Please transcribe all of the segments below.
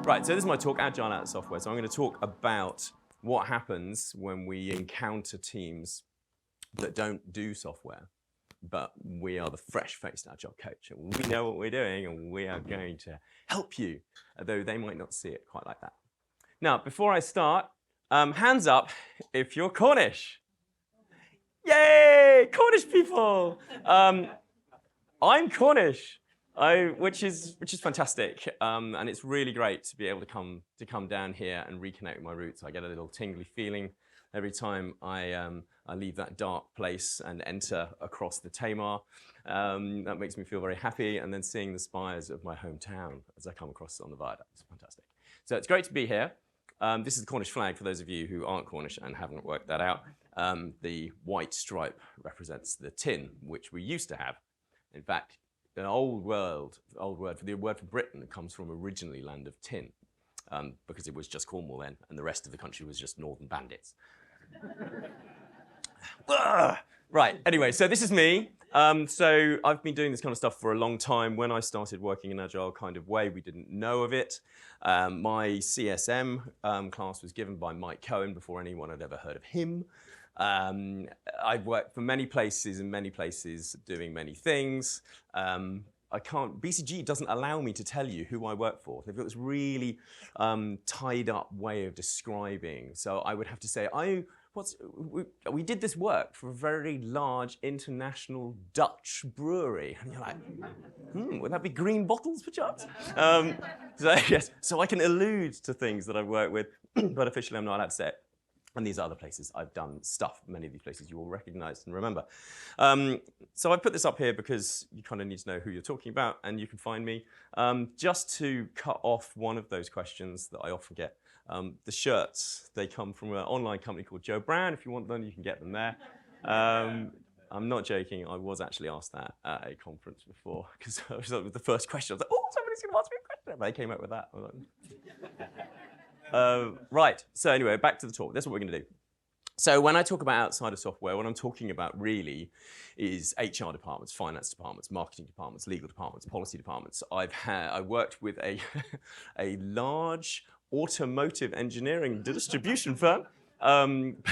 Right, so this is my talk, Agile out of software. So I'm going to talk about what happens when we encounter teams that don't do software, but we are the fresh-faced Agile coach, and we know what we're doing, and we are going to help you, although they might not see it quite like that. Now, before I start, hands up if you're Cornish. Yay, Cornish people! I'm Cornish. Which is fantastic, and it's really great to be able to come down here and reconnect with my roots. I get a little tingly feeling every time I leave that dark place and enter across the Tamar. That makes me feel very happy, and then seeing the spires of my hometown as I come across on the viaduct. It's fantastic. So it's great to be here. This is the Cornish flag for those of you who aren't Cornish and haven't worked that out. The white stripe represents the tin, which we used to have. In fact, the old word for Britain comes from originally land of tin, because it was just Cornwall then, and the rest of the country was just northern bandits. Right, anyway, so this is me. So I've been doing this kind of stuff for a long time. When I started working in Agile kind of way, we didn't know of it. My CSM class was given by Mike Cohen before anyone had ever heard of him. I've worked for many places doing many things. BCG doesn't allow me to tell you who I work for. They've got this really tied up way of describing. So I would have to say, we did this work for a very large international Dutch brewery. And you're like, would that be green bottles perchance? So yes, so I can allude to things that I've worked with, but officially I'm not allowed to say it. And these other places I've done stuff. Many of these places you will recognize and remember. So I put this up here because you kind of need to know who you're talking about, and you can find me. Just to cut off one of those questions that I often get, the shirts, they come from an online company called Joe Brand. If you want them, you can get them there. I'm not joking. I was actually asked that at a conference before, because that was the first question. I was like, oh, somebody's going to ask me a question. And they came up with that. Right, so anyway, back to the talk. That's what we're going to do. So when I talk about outside of software, what I'm talking about really is HR departments, finance departments, marketing departments, legal departments, policy departments. I worked with a large automotive engineering distribution firm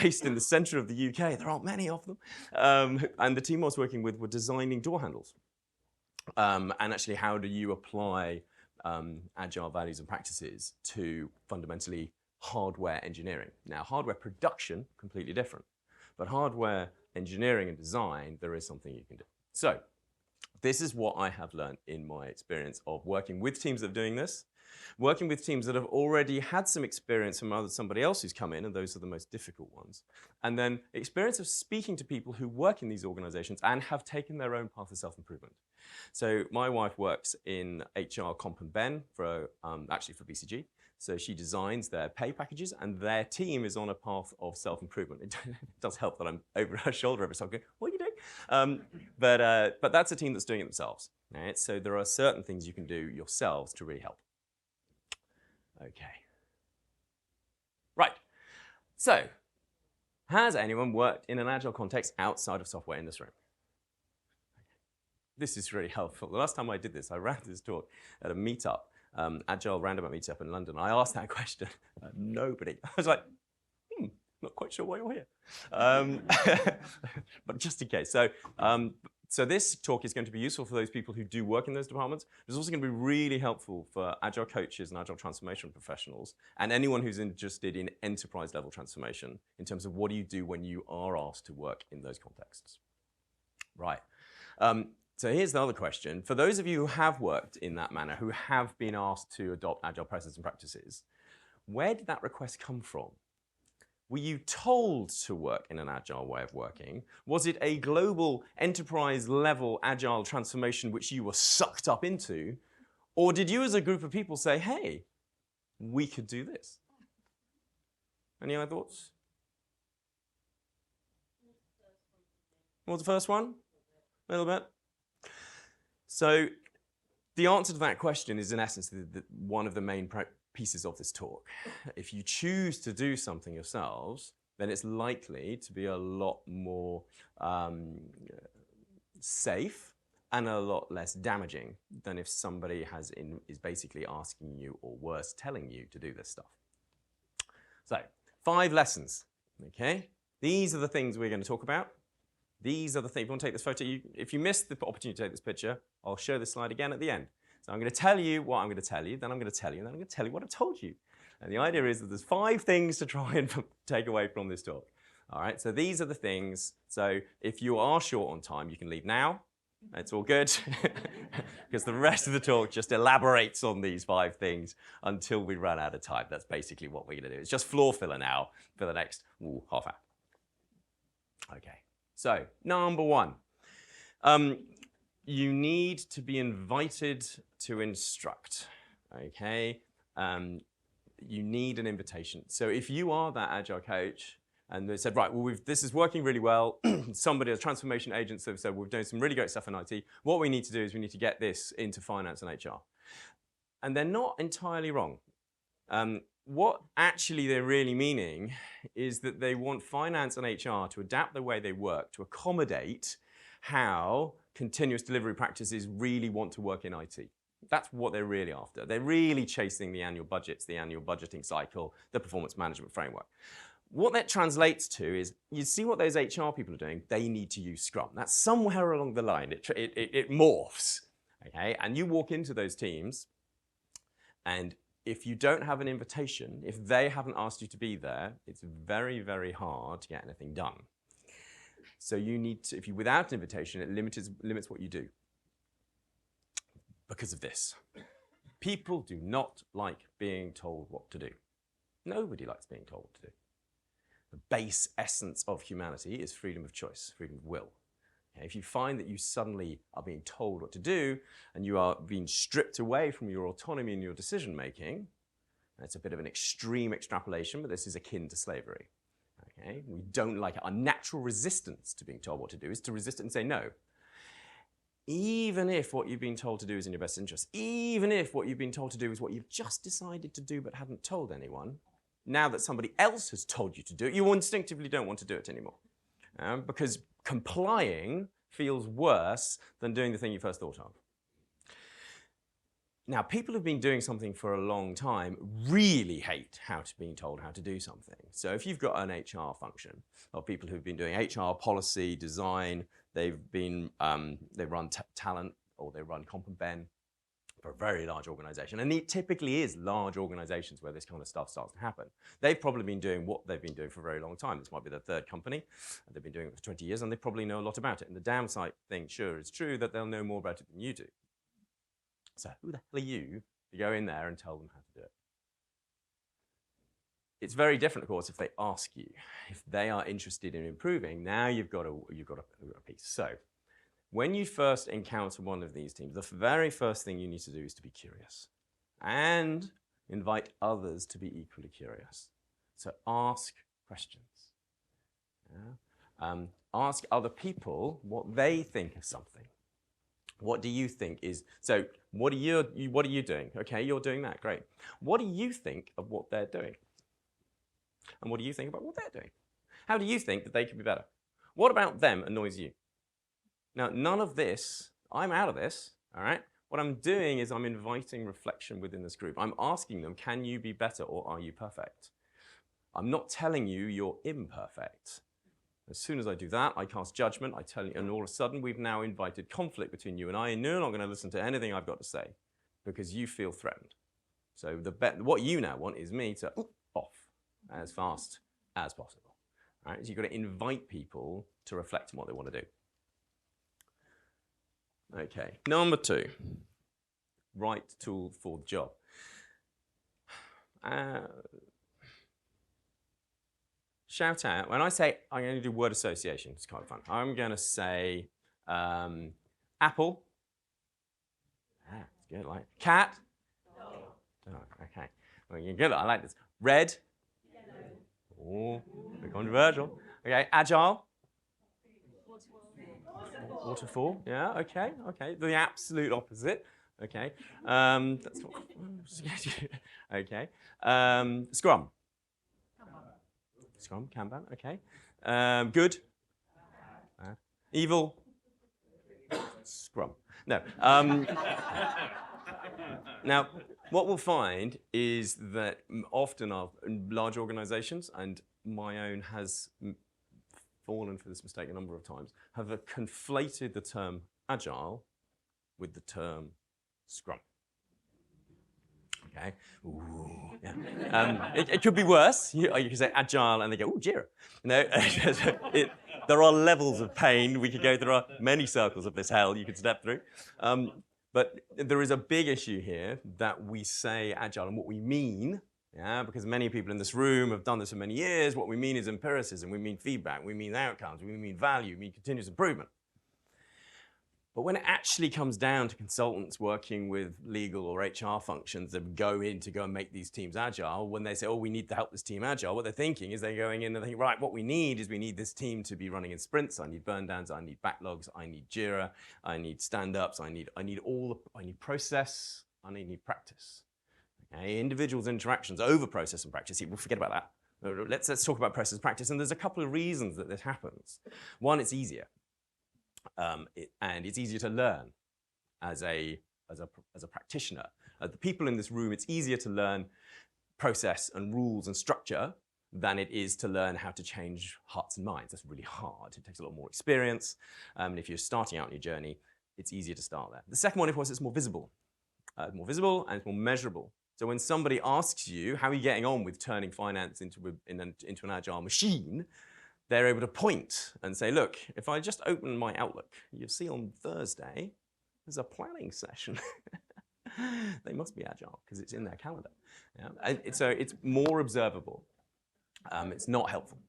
based in the center of the UK. There aren't many of them. And the team I was working with were designing door handles. And actually, how do you apply Agile values and practices to fundamentally hardware engineering? Now, hardware production, completely different. But hardware engineering and design, there is something you can do. So this is what I have learned in my experience of working with teams that are doing this, working with teams that have already had some experience from somebody else who's come in, and those are the most difficult ones, and then experience of speaking to people who work in these organizations and have taken their own path of self-improvement. So my wife works in HR Comp and Ben actually for BCG. So she designs their pay packages, and their team is on a path of self-improvement. It does help that I'm over her shoulder every time going, what are you doing? But that's a team that's doing it themselves. Right? So there are certain things you can do yourselves to really help. Okay. Right. So has anyone worked in an Agile context outside of software in this room? This is really helpful. The last time I did this, I ran this talk at a meetup, Agile Roundabout meetup in London. I asked that question. Nobody. I was like, not quite sure why you're here. But just in case. So this talk is going to be useful for those people who do work in those departments. It's also going to be really helpful for Agile coaches and Agile transformation professionals, and anyone who's interested in enterprise level transformation in terms of what do you do when you are asked to work in those contexts. Right. So here's the other question. For those of you who have worked in that manner, who have been asked to adopt Agile processes and practices, where did that request come from? Were you told to work in an Agile way of working? Was it a global enterprise level Agile transformation which you were sucked up into? Or did you as a group of people say, hey, we could do this? Any other thoughts? What was the first one? A little bit. So the answer to that question is in essence one of the main pieces of this talk. If you choose to do something yourselves, then it's likely to be a lot more safe and a lot less damaging than if somebody is basically asking you, or worse, telling you to do this stuff. So, 5 lessons, okay? These are the things we're going to talk about. These are the things. If you want to take this photo, if you missed the opportunity to take this picture, I'll show this slide again at the end. So I'm going to tell you what I'm going to tell you, then I'm going to tell you, and then I'm going to tell you what I told you. And the idea is that there's 5 things to try and take away from this talk. All right, so these are the things. So if you are short on time, you can leave now. It's all good, because the rest of the talk just elaborates on these 5 things until we run out of time. That's basically what we're going to do. It's just floor filler now for the next half hour. Okay, so number 1. You need to be invited to instruct, okay? You need an invitation. So if you are that Agile coach, and they said, right, well, this is working really well. Somebody, a transformation agent, have said, we're doing some really great stuff in IT. What we need to do is we need to get this into finance and HR. And they're not entirely wrong. What actually they're really meaning is that they want finance and HR to adapt the way they work to accommodate how continuous delivery practices really want to work in IT. That's what they're really after. They're really chasing the annual budgets, the annual budgeting cycle, the performance management framework. What that translates to is, you see what those HR people are doing, they need to use Scrum. That's somewhere along the line, it morphs, okay? And you walk into those teams, and if you don't have an invitation, if they haven't asked you to be there, it's very, very hard to get anything done. So you need to, without an invitation, it limits what you do. Because of this. People do not like being told what to do. Nobody likes being told what to do. The base essence of humanity is freedom of choice, freedom of will. Okay, if you find that you suddenly are being told what to do and you are being stripped away from your autonomy and your decision making, that's a bit of an extreme extrapolation, but this is akin to slavery. Okay, we don't like it. Our natural resistance to being told what to do is to resist it and say no. Even if what you've been told to do is in your best interest, even if what you've been told to do is what you've just decided to do but hadn't told anyone, now that somebody else has told you to do it, you instinctively don't want to do it anymore. Because complying feels worse than doing the thing you first thought of. Now, people who've been doing something for a long time really hate being told how to do something. So if you've got an HR function of people who've been doing HR policy, design, they run talent, or they run comp and ben for a very large organization. And it typically is large organizations where this kind of stuff starts to happen. They've probably been doing what they've been doing for a very long time. This might be their 3rd company. And they've been doing it for 20 years, and they probably know a lot about it. And the downside thing, sure, is true that they'll know more about it than you do. So who the hell are you to go in there and tell them how to do it? It's very different, of course, if they ask you. If they are interested in improving, now you've got a piece. So when you first encounter one of these teams, the very first thing you need to do is to be curious and invite others to be equally curious. So ask questions. Yeah? Ask other people what they think of something. What do you think is, so what are you doing? Okay, you're doing that, great. What do you think of what they're doing? And what do you think about what they're doing? How do you think that they could be better? What about them annoys you? Now, none of this, I'm out of this, all right? What I'm doing is I'm inviting reflection within this group. I'm asking them, can you be better or are you perfect? I'm not telling you you're imperfect. As soon as I do that, I cast judgment, I tell you, and all of a sudden we've now invited conflict between you and I, and you're not going to listen to anything I've got to say because you feel threatened. So what you now want is me to off as fast as possible. All right? So you've got to invite people to reflect on what they want to do. Okay, number 2, right tool for the job. Shout out, when I say I'm going to do word association, it's kind of fun. I'm going to say apple. That's good, like cat. Oh, okay, well, you're good, I like this. Red. Yellow. Oh, a bit controversial. Okay, agile. Waterfall, yeah, okay. The absolute opposite, okay. That's what, okay. Scrum. Scrum, Kanban, okay. Good. Evil. Scrum. No. Now, what we'll find is that often our large organizations, and my own has fallen for this mistake a number of times, have conflated the term agile with the term Scrum. Okay. Ooh, yeah. It could be worse. You could say agile and they go, ooh, Jira. No, there are levels of pain we could go through. There are many circles of this hell you could step through. But there is a big issue here that we say agile and what we mean, yeah, because many people in this room have done this for many years. What we mean is empiricism. We mean feedback. We mean outcomes. We mean value. We mean continuous improvement. But when it actually comes down to consultants working with legal or HR functions that go in to go and make these teams agile, when they say, oh, we need to help this team agile, what they're thinking is they're going in and thinking, right, what we need is we need this team to be running in sprints. I need burn downs. I need backlogs. I need Jira. I need stand-ups. I need process. I need practice. Okay? Individuals' interactions over process and practice. We'll forget about that. Let's talk about process and practice. And there's a couple of reasons that this happens. One, it's easier. And it's easier to learn as a practitioner. The people in this room, it's easier to learn process and rules and structure than it is to learn how to change hearts and minds. That's really hard. It takes a lot more experience. And if you're starting out on your journey, it's easier to start there. The second one, of course, it's more visible. And it's more measurable. So when somebody asks you, how are you getting on with turning finance into an agile machine, they're able to point and say, look, if I just open my Outlook, you'll see on Thursday, there's a planning session. They must be agile because it's in their calendar. Yeah? And so it's more observable. It's not helpful.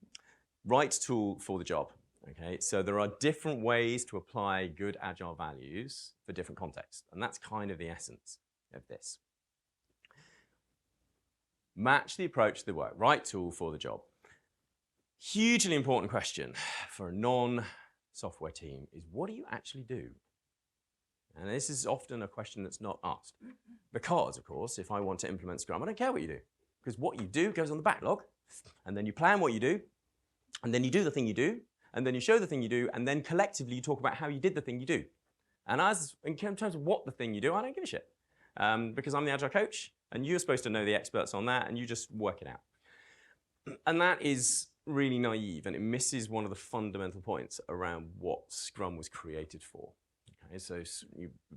Right tool for the job. Okay? So there are different ways to apply good agile values for different contexts. And that's kind of the essence of this. Match the approach to the work. Right tool for the job. Hugely important question for a non-software team is, what do you actually do? And this is often a question that's not asked. Because, of course, if I want to implement Scrum, I don't care what you do. Because what you do goes on the backlog, and then you plan what you do, and then you do the thing you do, and then you show the thing you do, and then collectively you talk about how you did the thing you do. And in terms of what the thing you do, I don't give a shit. Because I'm the Agile coach, and you're supposed to know the experts on that, and you just work it out. And that is really naive, and it misses one of the fundamental points around what Scrum was created for. Okay, so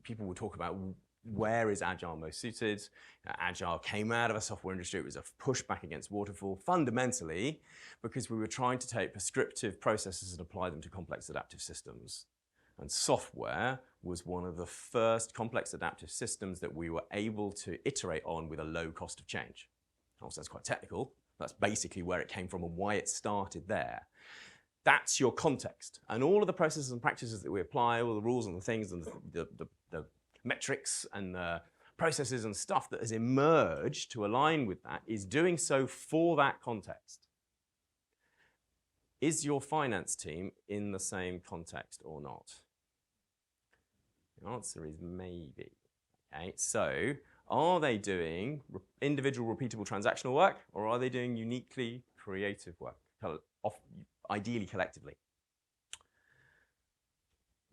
people will talk about where is Agile most suited. Agile came out of a software industry. It was a pushback against waterfall, fundamentally because we were trying to take prescriptive processes and apply them to complex adaptive systems. And software was one of the first complex adaptive systems that we were able to iterate on with a low cost of change. Also, that's quite technical. That's basically where it came from and why it started there. That's your context. And all of the processes and practices that we apply, all the rules and the things and the metrics and the processes and stuff that has emerged to align with that is doing so for that context. Is your finance team in the same context or not? The answer is maybe. Okay, so are they doing individual repeatable transactional work, or are they doing uniquely creative work, ideally collectively?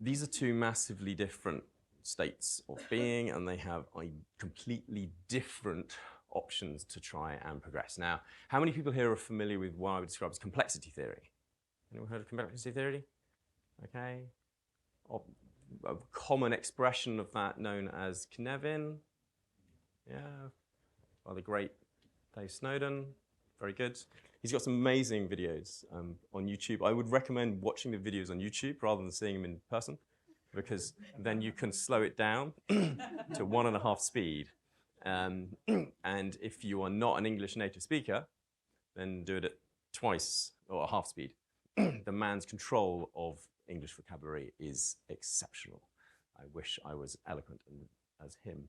These are two massively different states of being, and they have completely different options to try and progress. Now, how many people here are familiar with what I would describe as complexity theory? Anyone heard of complexity theory? Okay. A common expression of that known as Knevin. Yeah, by the great Dave Snowden. Very good. He's got some amazing videos on YouTube. I would recommend watching the videos on YouTube rather than seeing them in person, because then you can slow it down to 1.5 speed. And if you are not an English native speaker, then do it at twice or half speed. The man's control of English vocabulary is exceptional. I wish I was eloquent as him.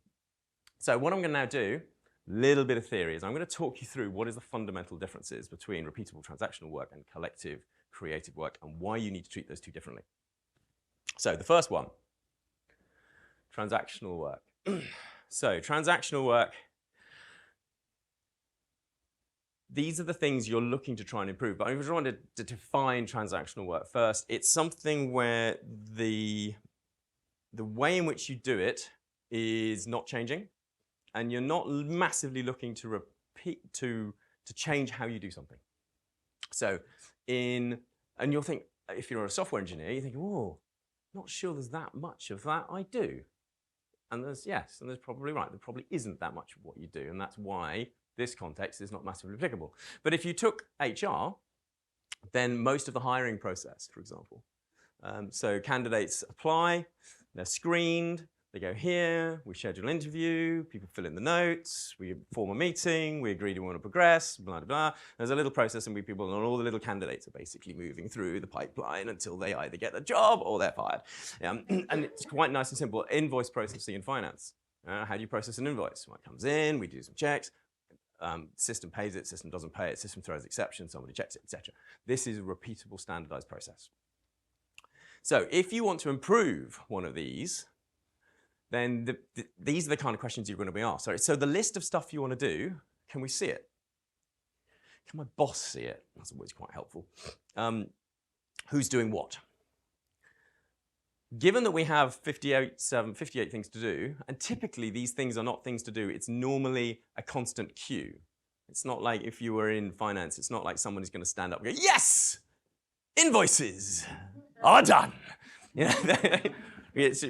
So what I'm going to now do, a little bit of theory, is I'm going to talk you through what is the fundamental differences between repeatable transactional work and collective creative work, and why you need to treat those two differently. So the first one, transactional work. So transactional work, these are the things you're looking to try and improve. But I just wanted to define transactional work first. It's something where the the way in which you do it is not changing, and you're not massively looking to repeat to change how you do something. So and you'll think, if you're a software engineer, you think, oh, not sure there's that much of that I do. And there's probably right. There probably isn't that much of what you do, and that's why this context is not massively applicable. But if you took HR, then most of the hiring process, for example, so candidates apply, they're screened, they go here, we schedule an interview, people fill in the notes, we form a meeting, we agree to want to progress, blah, blah, blah. There's a little process, and people and all the little candidates are basically moving through the pipeline until they either get a job or they're fired. And it's quite nice and simple. Invoice processing in finance. How do you process an invoice? Well, it comes in, we do some checks, system pays it, system doesn't pay it, system throws exceptions, somebody checks it, etc. This is a repeatable, standardized process. So if you want to improve one of these, then these are the kind of questions you're going to be asked. So the list of stuff you want to do, can we see it? Can my boss see it? That's always quite helpful. Who's doing what? Given that we have 58 things to do, and typically these things are not things to do, it's normally a constant queue. It's not like if you were in finance, it's not like someone is going to stand up and go, yes, invoices are done. You know,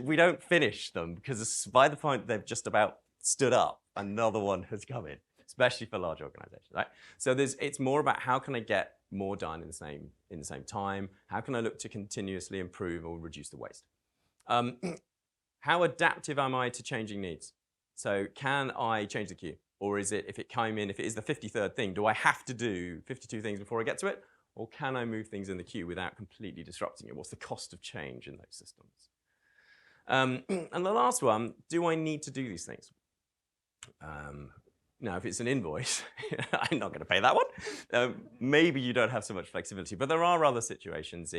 we don't finish them, because by the point they've just about stood up, another one has come in, especially for large organizations, right? So it's more about how can I get more done in the same time? How can I look to continuously improve or reduce the waste? How adaptive am I to changing needs? So can I change the queue? Or is it, if it is the 53rd thing, do I have to do 52 things before I get to it? Or can I move things in the queue without completely disrupting it? What's the cost of change in those systems? And the last one, do I need to do these things? Now, if it's an invoice, I'm not going to pay that one. Maybe you don't have so much flexibility, but there are other situations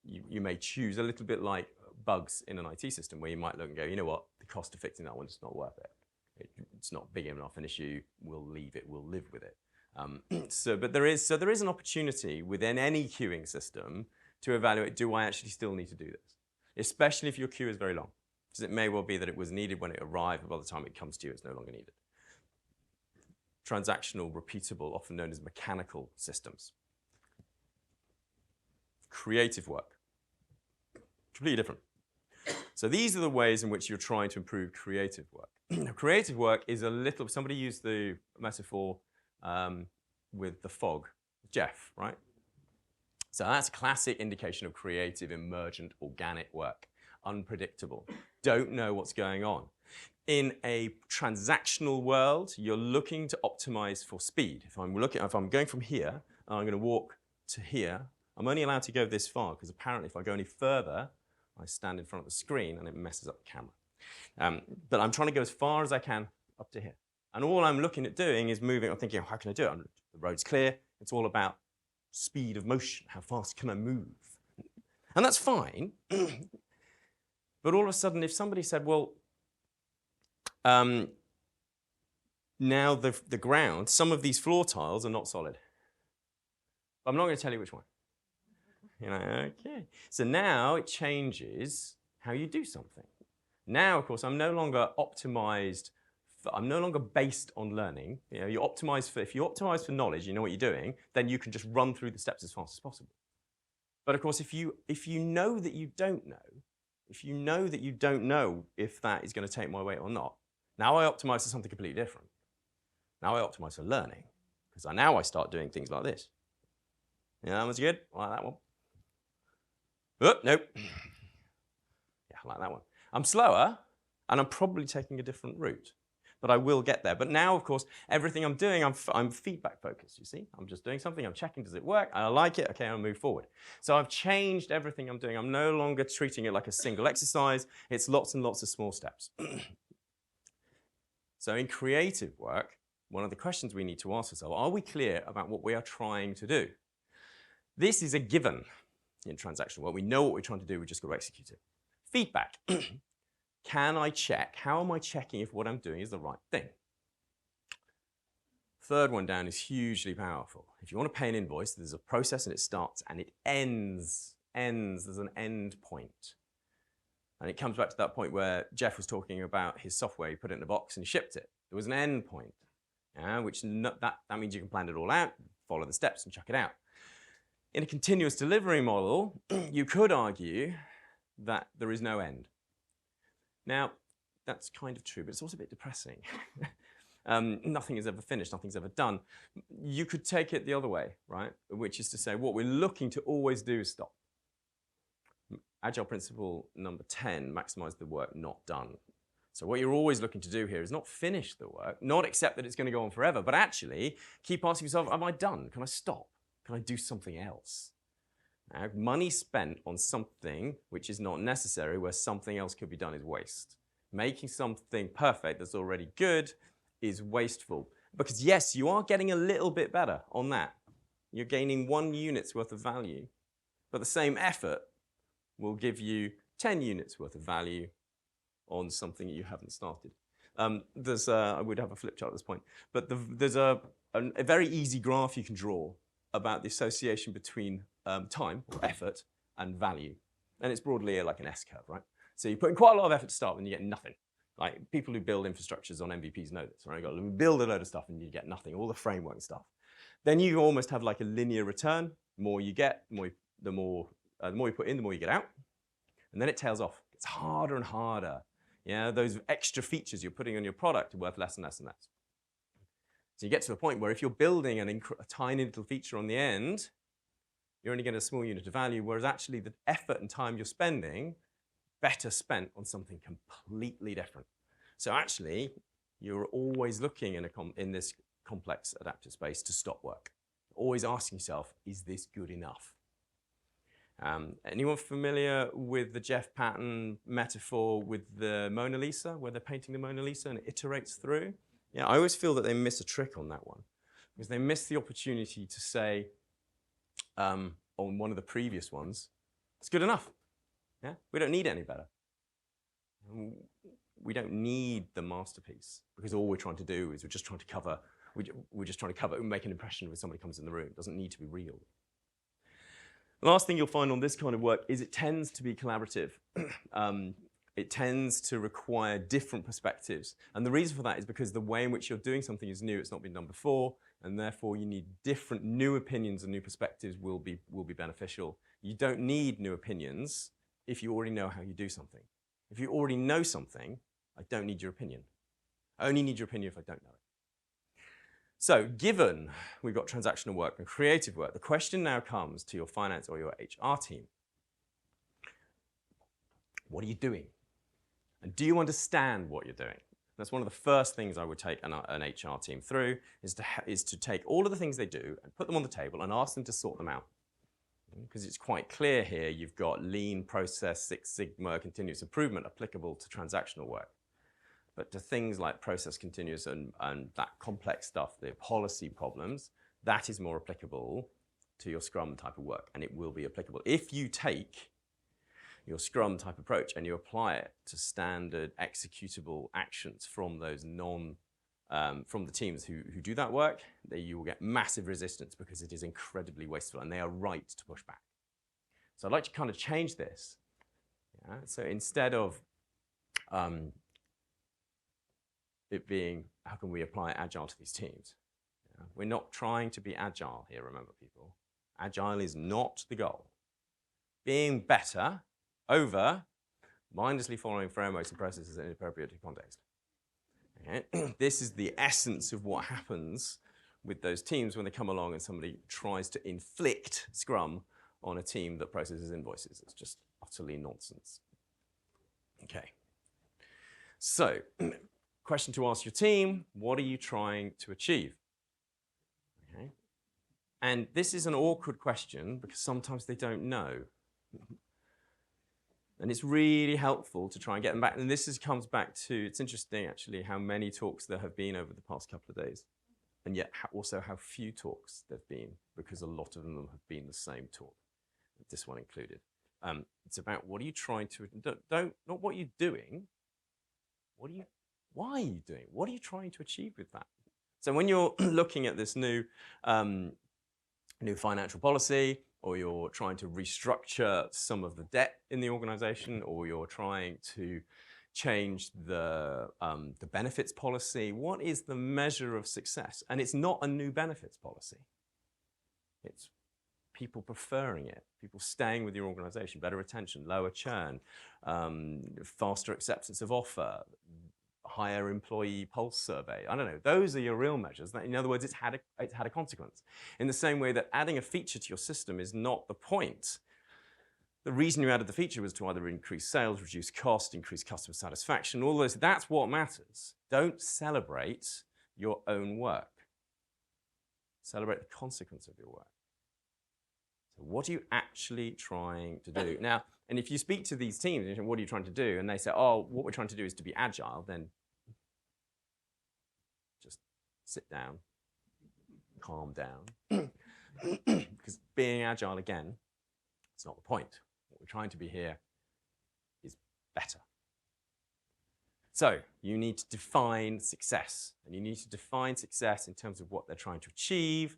you may choose, a little bit like bugs in an IT system, where you might look and go, you know what, the cost of fixing that one is not worth it. It's not big enough an issue. We'll leave it. We'll live with it. But there is an opportunity within any queuing system to evaluate, do I actually still need to do this? Especially if your queue is very long. Because it may well be that it was needed when it arrived, but by the time it comes to you, it's no longer needed. Transactional, repeatable, often known as mechanical systems. Creative work. Completely different. So these are the ways in which you're trying to improve creative work. Creative work is a little, somebody used the metaphor with the fog, Jeff, right? So that's a classic indication of creative, emergent, organic work. Unpredictable. Don't know what's going on. In a transactional world, you're looking to optimize for speed. If I'm going from here, and I'm going to walk to here, I'm only allowed to go this far, because apparently if I go any further, I stand in front of the screen and it messes up the camera. But I'm trying to go as far as I can up to here. And all I'm looking at doing is moving. I'm thinking, oh, how can I do it? The road's clear. It's all about speed of motion. How fast can I move? And that's fine. But all of a sudden, if somebody said, well, now the ground, some of these floor tiles are not solid. I'm not going to tell you which one. You know, okay. So now it changes how you do something. Now, of course, I'm no longer optimized. I'm no longer based on learning. You know, if you optimize for knowledge, you know what you're doing, then you can just run through the steps as fast as possible. But of course, if you know that you don't know, if that is going to take my weight or not, now I optimize for something completely different. Now I optimize for learning, because now I start doing things like this. Yeah, that one's good. I like that one. Oh, nope. Yeah, I like that one. I'm slower, and I'm probably taking a different route. But I will get there. But now, of course, everything I'm doing, I'm feedback focused, you see? I'm just doing something, I'm checking, does it work? I like it, okay, I'll move forward. So I've changed everything I'm doing. I'm no longer treating it like a single exercise. It's lots and lots of small steps. So in creative work, one of the questions we need to ask ourselves, are we clear about what we are trying to do? This is a given in transactional work. We know what we're trying to do, we just got to execute it. Feedback. Can I check? How am I checking if what I'm doing is the right thing? Third one down is hugely powerful. If you want to pay an invoice, there's a process and it starts and it ends ends. There's an end point. And it comes back to that point where Jeff was talking about his software. He put it in a box and he shipped it. There was an end point, that means you can plan it all out, follow the steps, and chuck it out. In a continuous delivery model, you could argue that there is no end. Now, that's kind of true, but it's also a bit depressing. Nothing is ever finished, nothing's ever done. You could take it the other way, right? Which is to say, what we're looking to always do is stop. Agile principle number 10, maximize the work not done. So what you're always looking to do here is not finish the work, not accept that it's going to go on forever, but actually keep asking yourself, am I done? Can I stop? Can I do something else? Now, money spent on something which is not necessary, where something else could be done, is waste. Making something perfect that's already good is wasteful. Because yes, you are getting a little bit better on that. You're gaining 1 unit's worth of value, but the same effort will give you 10 units worth of value on something you haven't started. I would have a flip chart at this point, but there's a very easy graph you can draw about the association between time or effort and value. And it's broadly like an S-curve, right? So you put in quite a lot of effort to start and you get nothing. Like people who build infrastructures on MVPs know this, right? You've got to build a load of stuff and you get nothing, all the framework stuff. Then you almost have like a linear return. The more you get, the more you put in, the more you get out. And then it tails off. It's harder and harder. Yeah, those extra features you're putting on your product are worth less and less and less. So you get to the point where if you're building a tiny little feature on the end, you're only getting a small unit of value, whereas actually the effort and time you're spending, better spent on something completely different. So actually, you're always looking in this complex adaptive space to stop work. Always asking yourself, is this good enough? Anyone familiar with the Jeff Patton metaphor with the Mona Lisa, where they're painting the Mona Lisa and it iterates through? Yeah, I always feel that they miss a trick on that one, because they miss the opportunity to say on one of the previous ones, it's good enough. Yeah, we don't need any better. We don't need the masterpiece, because all we're trying to do is we're just trying to cover and make an impression when somebody comes in the room. It doesn't need to be real. The last thing you'll find on this kind of work is it tends to be collaborative. It tends to require different perspectives. And the reason for that is because the way in which you're doing something is new. It's not been done before. And therefore, you need different new opinions and new perspectives will be beneficial. You don't need new opinions if you already know how you do something. If you already know something, I don't need your opinion. I only need your opinion if I don't know it. So given we've got transactional work and creative work, the question now comes to your finance or your HR team. What are you doing? And do you understand what you're doing? That's one of the first things I would take an HR team through, is to take all of the things they do and put them on the table and ask them to sort them out. Because it's quite clear here, you've got lean process, Six Sigma, continuous improvement applicable to transactional work. But to things like process continuous and that complex stuff, the policy problems, that is more applicable to your Scrum type of work, and it will be applicable. If you take your Scrum type approach and you apply it to standard executable actions from those from the teams who do that work, then you will get massive resistance because it is incredibly wasteful, and they are right to push back. So I'd like to kind of change this. Yeah? So instead of it being, how can we apply Agile to these teams? Yeah? We're not trying to be Agile here, remember people. Agile is not the goal. Being better over mindlessly following frameworks and processes in appropriate context. Okay? This is the essence of what happens with those teams when they come along and somebody tries to inflict Scrum on a team that processes invoices. It's just utterly nonsense. Okay. So, question to ask your team, what are you trying to achieve? Okay. And this is an awkward question because sometimes they don't know. And it's really helpful to try and get them back. And this comes back to, it's interesting actually how many talks there have been over the past couple of days. And yet also how few talks there have been, because a lot of them have been the same talk, this one included. It's about what are you trying to, not what you're doing, why are you doing it? What are you trying to achieve with that? So when you're looking at this new financial policy, or you're trying to restructure some of the debt in the organization, or you're trying to change the benefits policy. What is the measure of success? And it's not a new benefits policy. It's people preferring it, people staying with your organization, better retention, lower churn, faster acceptance of offer, higher employee pulse survey. I don't know. Those are your real measures. In other words, it's had a consequence. In the same way that adding a feature to your system is not the point. The reason you added the feature was to either increase sales, reduce cost, increase customer satisfaction, all those. That's what matters. Don't celebrate your own work. Celebrate the consequence of your work. So what are you actually trying to do? Now, and if you speak to these teams, you say, what are you trying to do? And they say, oh, what we're trying to do is to be agile, then just sit down, calm down. Because being agile, again, it's not the point. What we're trying to be here is better. So you need to define success. And you need to define success in terms of what they're trying to achieve,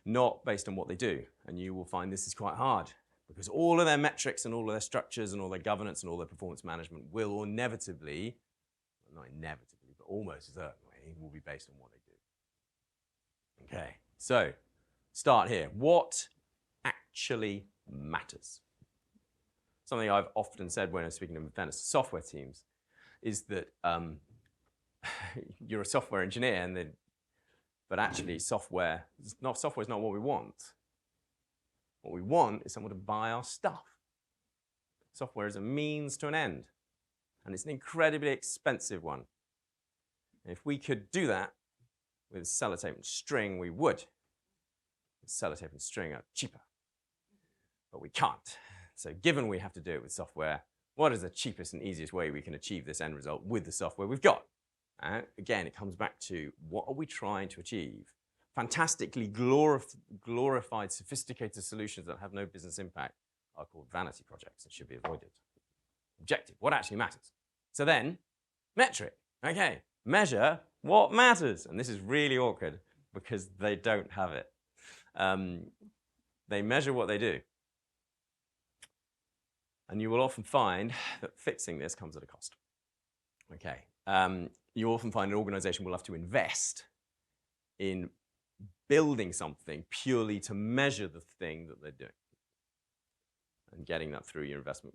not based on what they do. And you will find this is quite hard, because all of their metrics and all of their structures and all their governance and all their performance management will inevitably, well, not inevitably, but almost certainly, will be based on what they do. Okay, so start here. What actually matters? Something I've often said when I'm speaking to Venice software teams is that you're a software engineer, but actually software is not what we want. What we want is someone to buy our stuff. Software is a means to an end, and it's an incredibly expensive one. And if we could do that with sellotape and string, we would. Sellotape and string are cheaper, but we can't. So given we have to do it with software, what is the cheapest and easiest way we can achieve this end result with the software we've got? Again, it comes back to what are we trying to achieve? Fantastically glorified, sophisticated solutions that have no business impact are called vanity projects and should be avoided. Objective, what actually matters? So then, metric. Okay, measure what matters. And this is really awkward because they don't have it. They measure what they do. And you will often find that fixing this comes at a cost. Okay, you often find an organization will have to invest in building something purely to measure the thing that they're doing. And getting that through your investment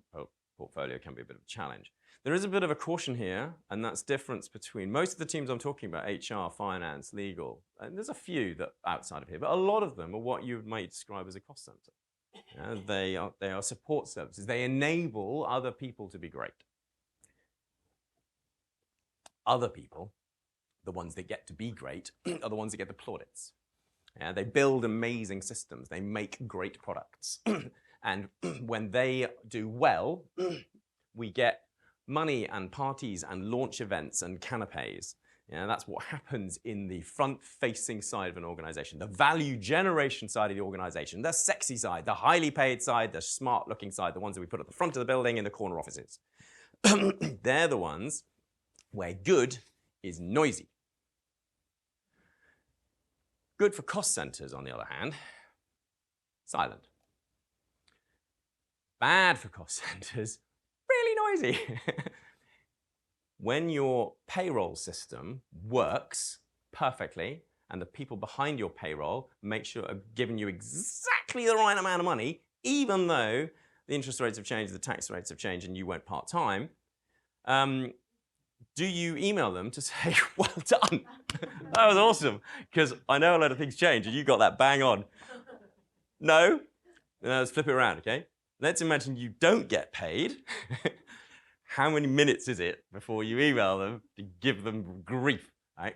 portfolio can be a bit of a challenge. There is a bit of a caution here, and that's difference between most of the teams I'm talking about, HR, finance, legal, and there's a few that outside of here, but a lot of them are what you might describe as a cost center. They are support services. They enable other people to be great. Other people, the ones that get to be great, are the ones that get the plaudits. They build amazing systems. They make great products. And when they do well, we get money and parties and launch events and canapes. That's what happens in the front-facing side of an organization, the value generation side of the organization, the sexy side, the highly paid side, the smart-looking side, the ones that we put at the front of the building in the corner offices. They're the ones where good is noisy. Good for cost centers, on the other hand, silent. Bad for cost centers, really noisy. When your payroll system works perfectly and the people behind your payroll make sure are giving you exactly the right amount of money, even though the interest rates have changed, the tax rates have changed, and you went part-time, do you email them to say, well done, that was awesome, because I know a lot of things change and you got that bang on? No? Let's flip it around, okay? Let's imagine you don't get paid. How many minutes is it before you email them to give them grief? Right?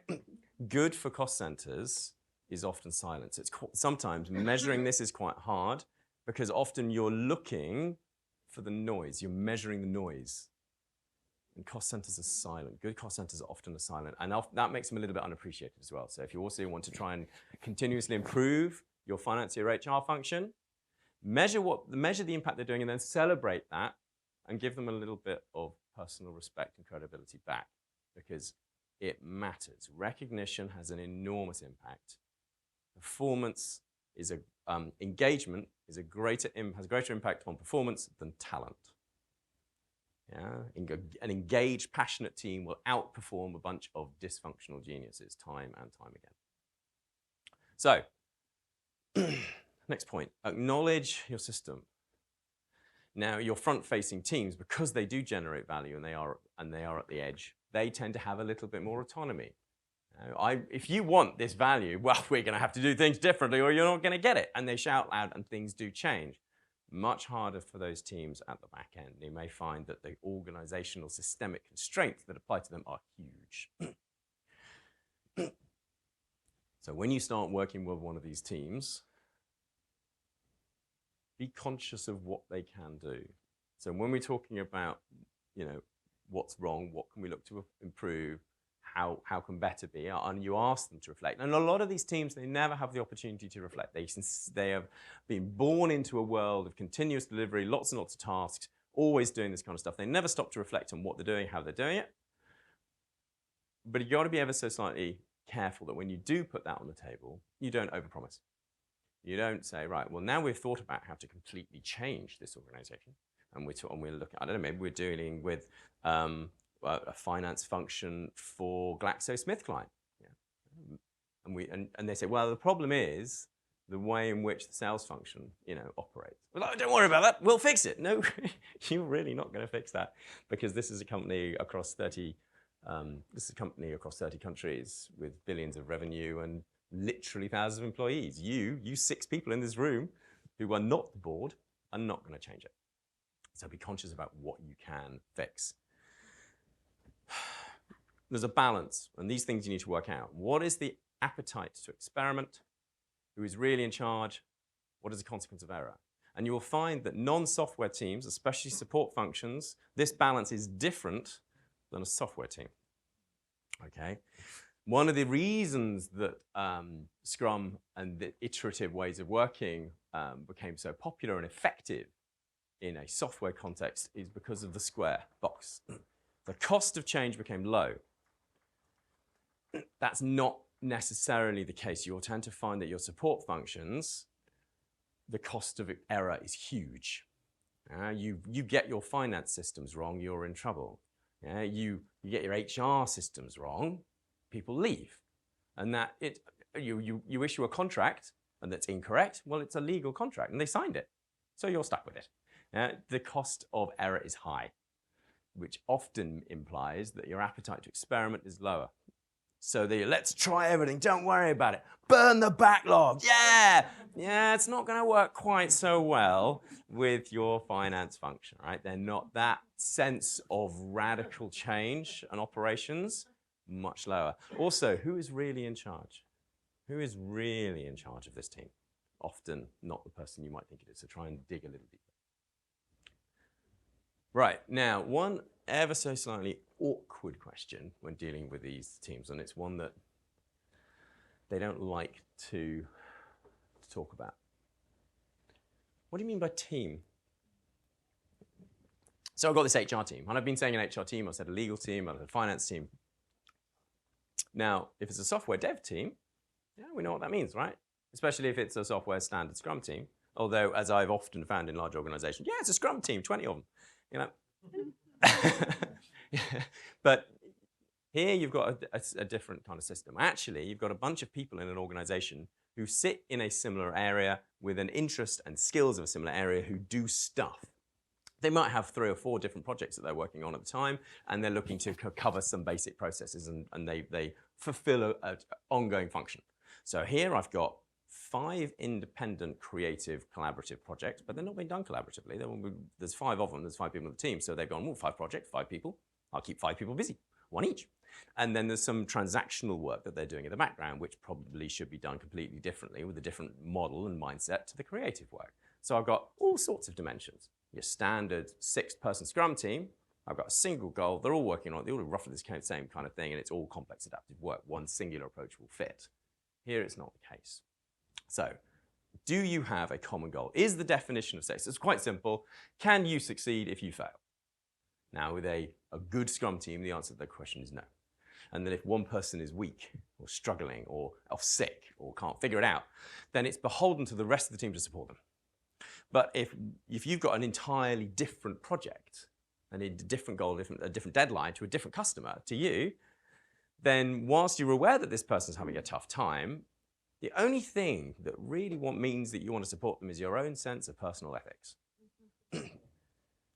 Good for cost centers is often silence. Sometimes measuring this is quite hard because often you're looking for the noise. You're measuring the noise. And cost centers are silent. Good cost centers are often silent. And that makes them a little bit unappreciated as well. So if you also want to try and continuously improve your finance, your HR function, measure the impact they're doing and then celebrate that and give them a little bit of personal respect and credibility back because it matters. Recognition has an enormous impact. Performance is engagement has a greater impact on performance than talent. Yeah? An engaged, passionate team will outperform a bunch of dysfunctional geniuses time and time again. So, next point, acknowledge your system. Now, your front-facing teams, because they do generate value and they are at the edge, they tend to have a little bit more autonomy. If you want this value, well, we're going to have to do things differently or you're not going to get it. And they shout loud and things do change. Much harder for those teams at the back end. They may find that the organizational systemic constraints that apply to them are huge. So when you start working with one of these teams, be conscious of what they can do. So when we're talking about, what's wrong, what can we look to improve, how can better be, and you ask them to reflect. And a lot of these teams, they never have the opportunity to reflect. They have been born into a world of continuous delivery, lots and lots of tasks, always doing this kind of stuff. They never stop to reflect on what they're doing, how they're doing it. But you've got to be ever so slightly careful that when you do put that on the table, you don't overpromise. You don't say, right, well, now we've thought about how to completely change this organization. And we're looking, I don't know, maybe we're dealing with a finance function for GlaxoSmithKline. Yeah. And they say, well, the problem is the way in which the sales function, operates. Well, don't worry about that. We'll fix it. No, you're really not going to fix that because this is a company across 30 countries with billions of revenue and literally thousands of employees. You 6 people in this room who are not the board are not going to change it. So be conscious about what you can fix. There's a balance, and these things you need to work out. What is the appetite to experiment? Who is really in charge? What is the consequence of error? And you will find that non-software teams, especially support functions, this balance is different than a software team. Okay? One of the reasons that Scrum and the iterative ways of working became so popular and effective in a software context is because of the square box. The cost of change became low. That's not necessarily the case. You'll tend to find that your support functions, the cost of error is huge. You get your finance systems wrong, you're in trouble. You get your HR systems wrong, people leave. And that you issue a contract and that's incorrect, well, it's a legal contract and they signed it. So you're stuck with it. The cost of error is high, which often implies that your appetite to experiment is lower. So let's try everything, don't worry about it. Burn the backlog, yeah! Yeah, it's not gonna work quite so well with your finance function, right? They're not that sense of radical change and operations, much lower. Also, who is really in charge? Who is really in charge of this team? Often not the person you might think it is, so try and dig a little deeper. Right, now, one ever so slightly awkward question when dealing with these teams, and it's one that they don't like to talk about. What do you mean by team? So I've got this HR team, and I've been saying an HR team, I've said a legal team, I've said a finance team. Now, if it's a software dev team, yeah, we know what that means, right? Especially if it's a software standard Scrum team. Although, as I've often found in large organizations, yeah, it's a Scrum team, 20 of them. But here you've got a different kind of system. Actually, you've got a bunch of people in an organization who sit in a similar area with an interest and skills of a similar area who do stuff. They might have 3 or 4 different projects that they're working on at the time, and they're looking to cover some basic processes, and they fulfill an ongoing function. So here I've got 5 independent, creative, collaborative projects, but they're not being done collaboratively. There's 5 of them, there's 5 people in the team, so they've gone, well, 5 projects, 5 people, I'll keep 5 people busy, 1 each. And then there's some transactional work that they're doing in the background, which probably should be done completely differently with a different model and mindset to the creative work. So I've got all sorts of dimensions. Your standard 6-person Scrum team, I've got a single goal, they're all working on it, they're all roughly the same kind of thing, and it's all complex adaptive work. One singular approach will fit. Here it's not the case. So, do you have a common goal? Is the definition of success? It's quite simple. Can you succeed if you fail? Now, with a good Scrum team, the answer to that question is no. And then if one person is weak or struggling or off sick or can't figure it out, then it's beholden to the rest of the team to support them. But if you've got an entirely different project, and a different goal, a different deadline to a different customer, to you, then whilst you're aware that this person's having a tough time, the only thing that really means that you want to support them is your own sense of personal ethics.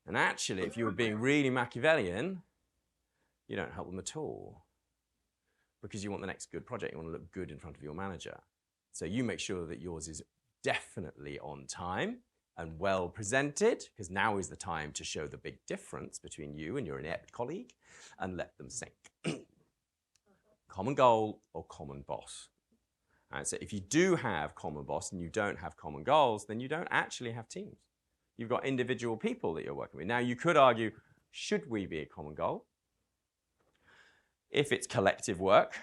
And actually, if you were being really Machiavellian, you don't help them at all. Because you want the next good project, you want to look good in front of your manager. So you make sure that yours is definitely on time and well presented, because now is the time to show the big difference between you and your inept colleague, and let them sink. Common goal or common boss. And so if you do have common boss and you don't have common goals, then you don't actually have teams. You've got individual people that you're working with. Now you could argue, should we be a common goal? If it's collective work,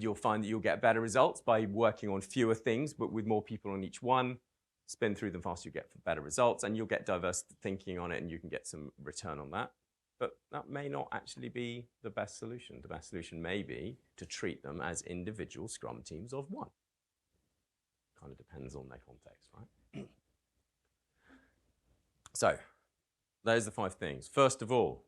you'll find that you'll get better results by working on fewer things, but with more people on each one. Spin through them faster, you get better results, and you'll get diverse thinking on it, and you can get some return on that. But that may not actually be the best solution. The best solution may be to treat them as individual Scrum teams of one. Kind of depends on their context, right? So, those are the 5 things. First of all,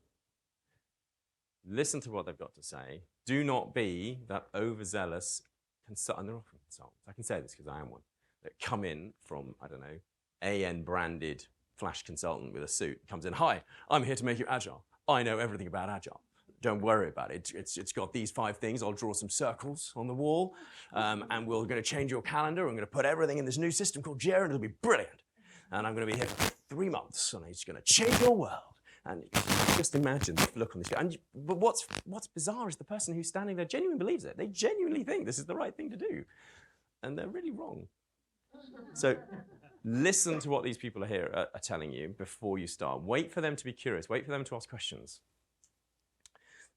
listen to what they've got to say. Do not be that overzealous consultant. And they're often consultants. I can say this because I am one. That come in from, I don't know, AN branded flash consultant with a suit, comes in, hi, I'm here to make you agile. I know everything about agile. Don't worry about it. It's got these 5 things. I'll draw some circles on the wall, and we're going to change your calendar. I'm going to put everything in this new system called Jira, and it'll be brilliant. And I'm going to be here for 3 months, and it's going to change your world. And just imagine the look on this. But what's bizarre is the person who's standing there genuinely believes it. They genuinely think this is the right thing to do. And they're really wrong. So listen to what these people are here are telling you before you start. Wait for them to be curious. Wait for them to ask questions.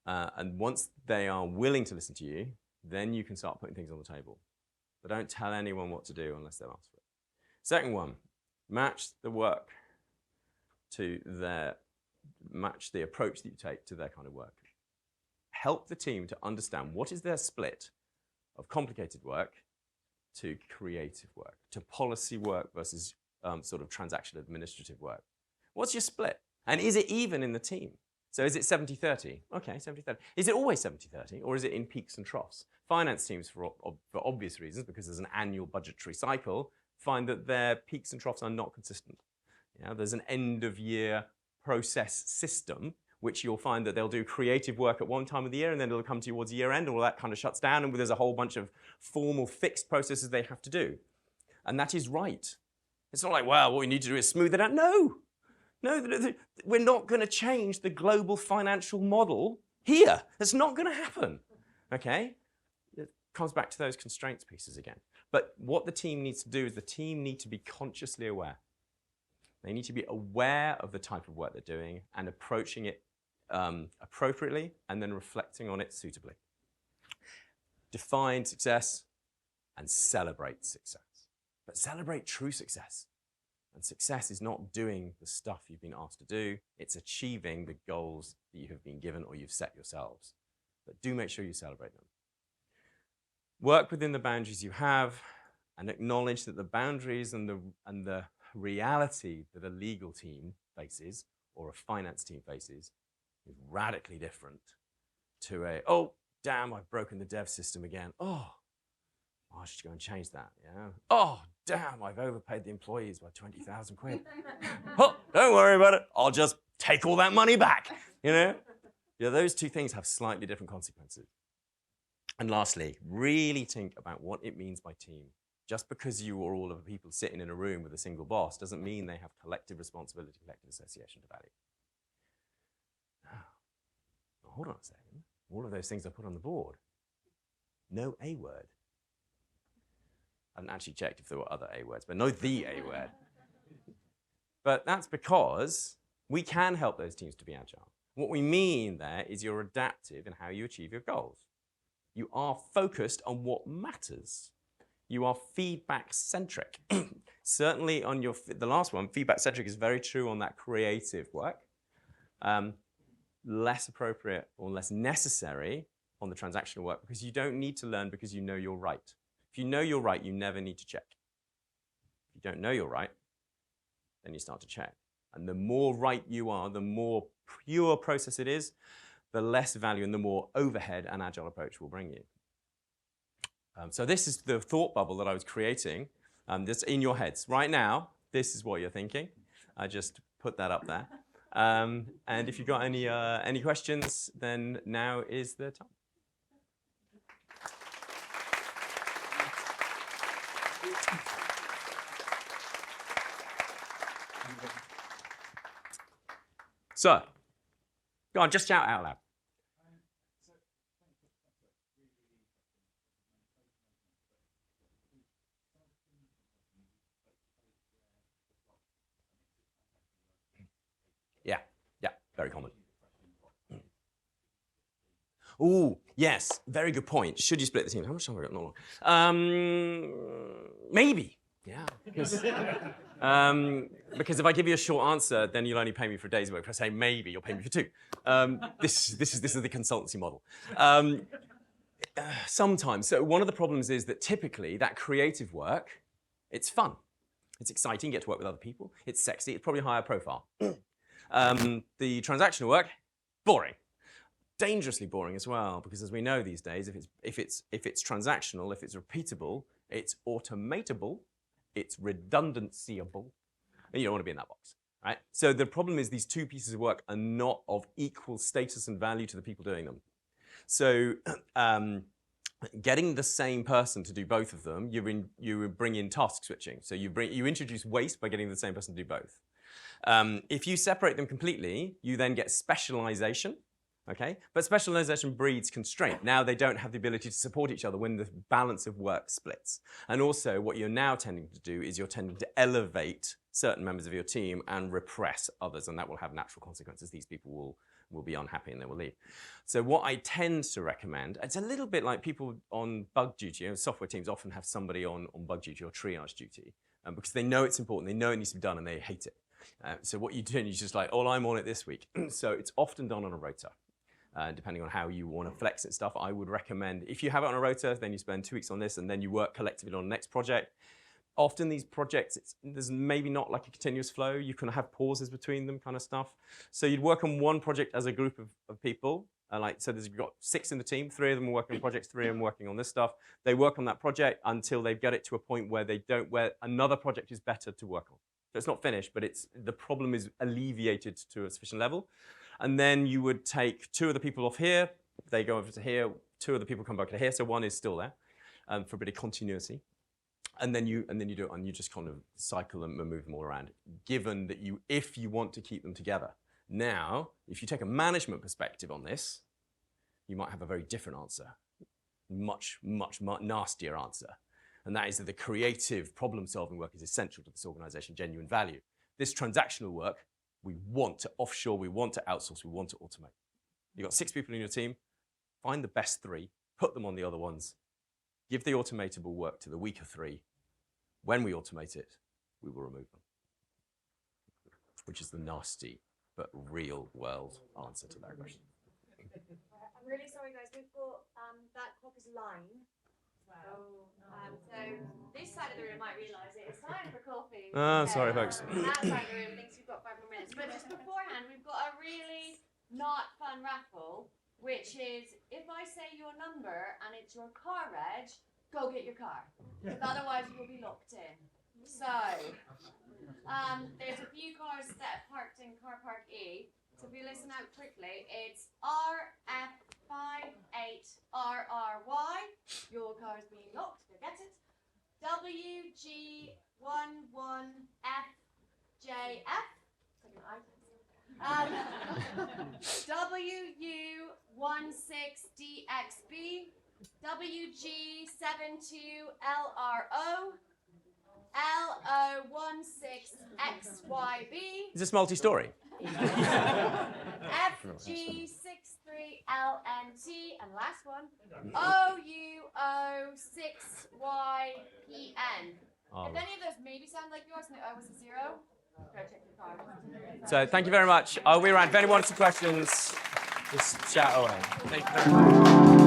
And once they are willing to listen to you, then you can start putting things on the table. But don't tell anyone what to do unless they've asked for it. Second one, match the work to match the approach that you take to their kind of work. Help the team to understand what is their split of complicated work to creative work, to policy work versus sort of transactional administrative work. What's your split? And is it even in the team? So is it 70-30? Okay, 70-30. Is it always 70-30, or is it in peaks and troughs? Finance teams, for obvious reasons, because there's an annual budgetary cycle, find that their peaks and troughs are not consistent. There's an end-of-year process system, which you'll find that they'll do creative work at one time of the year, and then it'll come towards year end, and all that kind of shuts down, and there's a whole bunch of formal fixed processes they have to do. And that is right. It's not like, well, what we need to do is smooth it out. No, we're not going to change the global financial model here. That's not going to happen, okay? It comes back to those constraints pieces again. But what the team needs to do is the team need to be consciously aware. They need to be aware of the type of work they're doing and approaching it appropriately, and then reflecting on it suitably. Define success and celebrate success. But celebrate true success. And success is not doing the stuff you've been asked to do. It's achieving the goals that you have been given or you've set yourselves. But do make sure you celebrate them. Work within the boundaries you have, and acknowledge that the boundaries and the reality that a legal team faces or a finance team faces is radically different to oh, damn, I've broken the dev system again. Oh, I should go and change that. Oh, damn, I've overpaid the employees by 20,000 quid. Oh, don't worry about it. I'll just take all that money back. Those two things have slightly different consequences. And lastly, really think about what it means by team. Just because you or all of the people sitting in a room with a single boss doesn't mean they have collective responsibility, collective association to value. Now, hold on a second. All of those things I put on the board. No A word. I hadn't actually checked if there were other A words, but no the A word. But that's because we can help those teams to be agile. What we mean there is you're adaptive in how you achieve your goals. You are focused on what matters. You are feedback-centric. Certainly on the last one, feedback-centric is very true on that creative work. Less appropriate or less necessary on the transactional work, because you don't need to learn because you know you're right. If you know you're right, you never need to check. If you don't know you're right, and you start to check. And the more right you are, the more pure process it is, the less value and the more overhead an Agile approach will bring you. So this is the thought bubble that I was creating. This in your heads. Right now, this is what you're thinking. I just put that up there. And if you've got any questions, then now is the time. So, go on, just shout out loud. Yeah, very common. Oh, yes, very good point. Should you split the team? How much time have I got? Not long. Maybe, yeah. Because if I give you a short answer, then you'll only pay me for a day's work. If I say maybe, you'll pay me for 2. This is the consultancy model. Sometimes, so one of the problems is that typically that creative work, it's fun. It's exciting, you get to work with other people. It's sexy, it's probably higher profile. The transactional work, boring. Dangerously boring as well, because as we know these days, if it's transactional, if it's repeatable, it's automatable, it's redundancyable, and you don't want to be in that box, right? So the problem is these two pieces of work are not of equal status and value to the people doing them. So getting the same person to do both of them, you bring in task switching. So you introduce waste by getting the same person to do both. If you separate them completely, you then get specialization. Okay, but specialization breeds constraint. Now they don't have the ability to support each other when the balance of work splits. And also what you're now tending to do is you're tending to elevate certain members of your team and repress others, and that will have natural consequences. These people will be unhappy and they will leave. So what I tend to recommend, it's a little bit like people on bug duty. Software teams often have somebody on bug duty or triage duty because they know it's important, they know it needs to be done, and they hate it. So what you do is just like, oh, I'm on it this week. So it's often done on a rota. Depending on how you want to flex it stuff, I would recommend, if you have it on a rota, then you spend 2 weeks on this, and then you work collectively on the next project. Often these projects, there's maybe not like a continuous flow. You can have pauses between them kind of stuff. So you'd work on one project as a group of people. So you've got 6 in the team, 3 of them are working on projects, 3 of them working on this stuff. They work on that project until they get it to a point where where another project is better to work on. So it's not finished, but the problem is alleviated to a sufficient level. And then you would take 2 of the people off here, they go over to here, 2 of the people come back to here, so 1 is still there for a bit of continuity. And then you do it, and you just kind of cycle them and move them all around, given that if you want to keep them together. Now, if you take a management perspective on this, you might have a very different answer, much nastier answer. And that is that the creative problem-solving work is essential to this organization, genuine value. This transactional work, we want to offshore, we want to outsource, we want to automate. You've got 6 people in your team, find the best 3, put them on the other ones, give the automatable work to the weaker 3. When we automate it, we will remove them. Which is the nasty but real world answer to that question. I'm really sorry guys, we've got that clock is line. So this side of the room might realise it. It's time for coffee. Sorry folks. That side of the room thinks we've got 5 more minutes. But just beforehand, we've got a really not fun raffle, which is if I say your number and it's your car reg, go get your car. Because otherwise you'll be locked in. So there's a few cars that are parked in car park E. So if you listen out quickly, it's RF58RRY. Your car is being locked, go get it. WG11FJF. WU16DXB. WG72LRO. LO16XYB. Is this multi-story? FG63LNT, and last one, OUO6YPN. If any of those maybe sound like yours and the O was a 0, go check your car. So thank you very much. I'll be around. If anyone wants some questions, just shout away. Thank you very much.